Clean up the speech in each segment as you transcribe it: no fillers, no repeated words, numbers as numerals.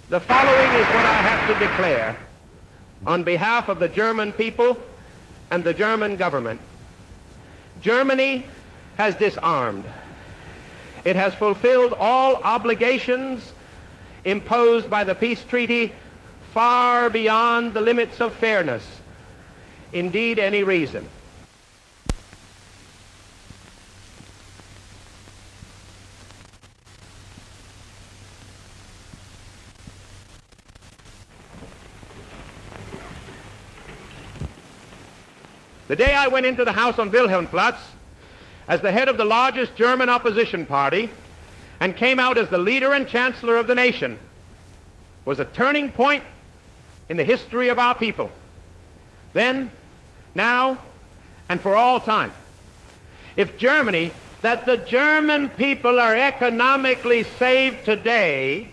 The following is what I have to declare on behalf of the German people and the German government. Germany has disarmed. It has fulfilled all obligations imposed by the peace treaty far beyond the limits of fairness, indeed any reason. The day I went into the house on Wilhelmplatz as the head of the largest German opposition party and came out as the leader and chancellor of the nation was a turning point in the history of our people. Then, now, and for all time. If Germany, that the German people are economically saved today,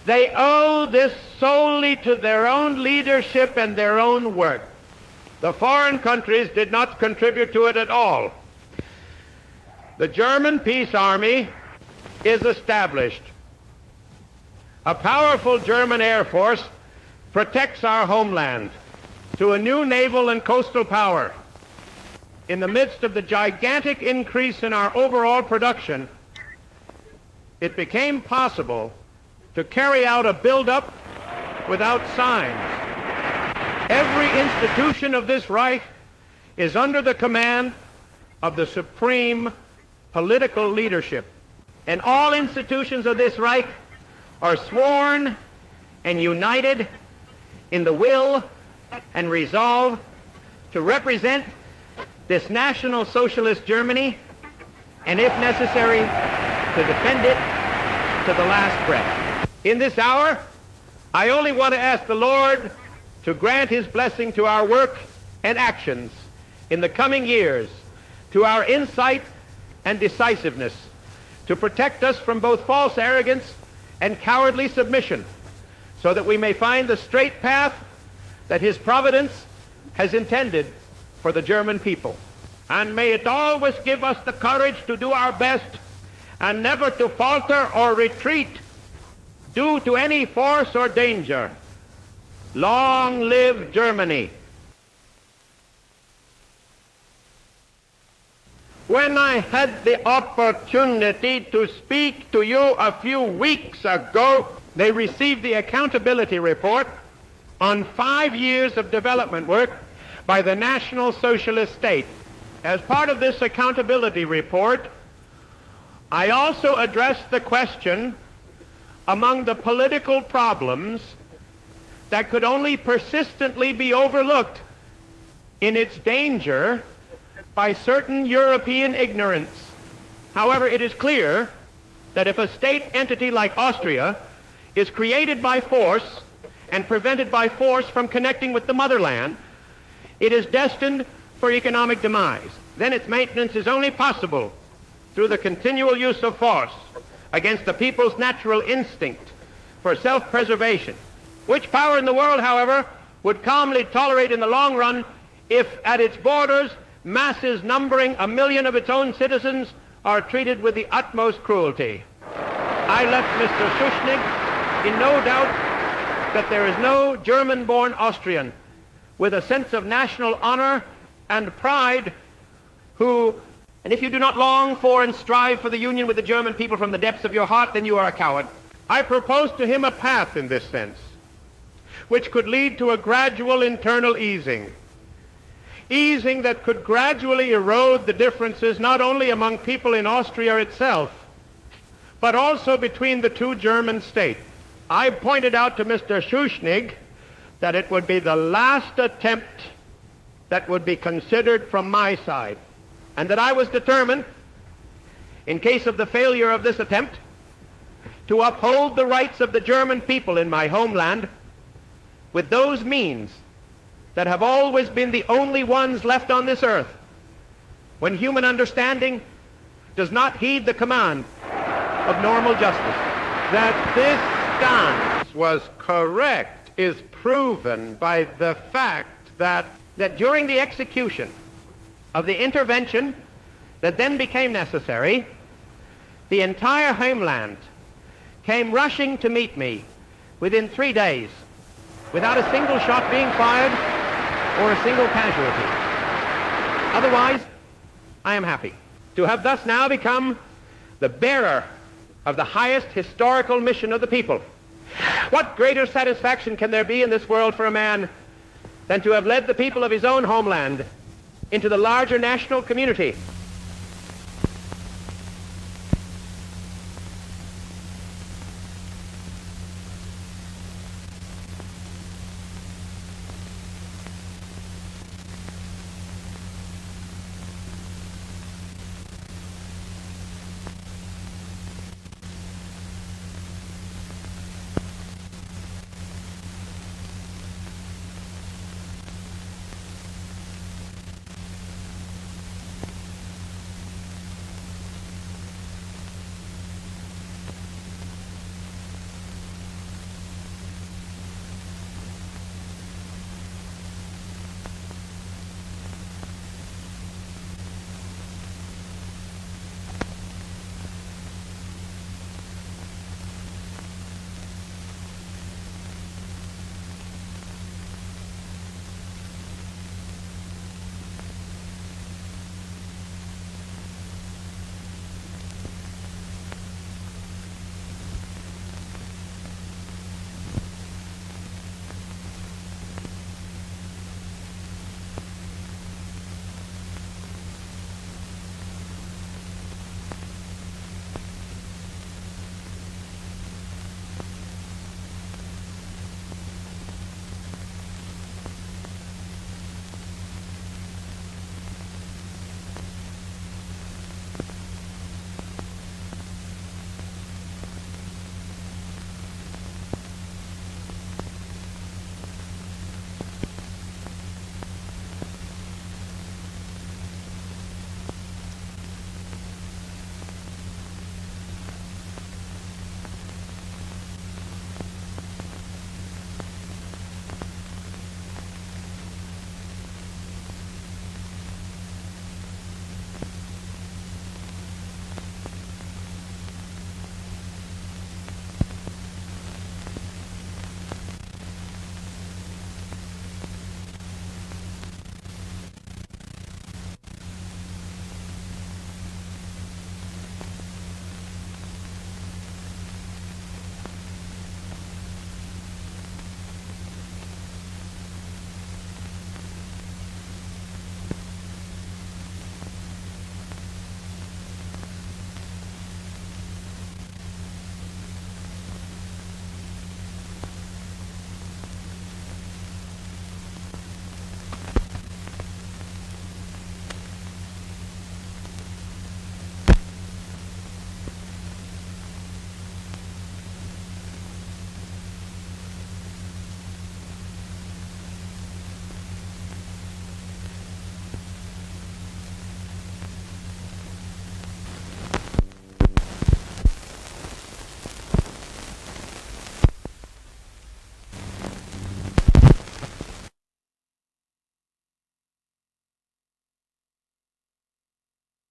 they owe this solely to their own leadership and their own work. The foreign countries did not contribute to it at all. The German Peace Army is established. A powerful German Air Force protects our homeland to a new naval and coastal power. In the midst of the gigantic increase in our overall production, it became possible to carry out a buildup without signs. Every institution of this Reich is under the command of the supreme political leadership. And all institutions of this Reich are sworn and united in the will and resolve to represent this National Socialist Germany, and if necessary, to defend it to the last breath. In this hour, I only want to ask the Lord to grant his blessing to our work and actions in the coming years, to our insight and decisiveness, to protect us from both false arrogance and cowardly submission, so that we may find the straight path that his providence has intended for the German people. And may it always give us the courage to do our best and never to falter or retreat due to any force or danger. Long live Germany! When I had the opportunity to speak to you a few weeks ago, they received the accountability report on 5 years of development work by the National Socialist State. As part of this accountability report, I also addressed the question among the political problems that could only persistently be overlooked in its danger by certain European ignorance. However, it is clear that if a state entity like Austria is created by force and prevented by force from connecting with the motherland, it is destined for economic demise. Then its maintenance is only possible through the continual use of force against the people's natural instinct for self-preservation, which power in the world, however, would calmly tolerate in the long run if at its borders masses numbering 1 million of its own citizens are treated with the utmost cruelty. I left Mr. Schuschnigg in no doubt that there is no German-born Austrian with a sense of national honor and pride who, and if you do not long for and strive for the union with the German people from the depths of your heart, then you are a coward. I proposed to him a path in this sense, which could lead to a gradual internal easing that could gradually erode the differences not only among people in Austria itself, but also between the two German states. I pointed out to Mr. Schuschnigg that it would be the last attempt that would be considered from my side, and that I was determined, in case of the failure of this attempt, to uphold the rights of the German people in my homeland with those means that have always been the only ones left on this earth when human understanding does not heed the command of normal justice. That this stance was correct is proven by the fact that during the execution of the intervention that then became necessary, the entire homeland came rushing to meet me within 3 days without a single shot being fired or a single casualty. Otherwise, I am happy to have thus now become the bearer of the highest historical mission of the people. What greater satisfaction can there be in this world for a man than to have led the people of his own homeland into the larger national community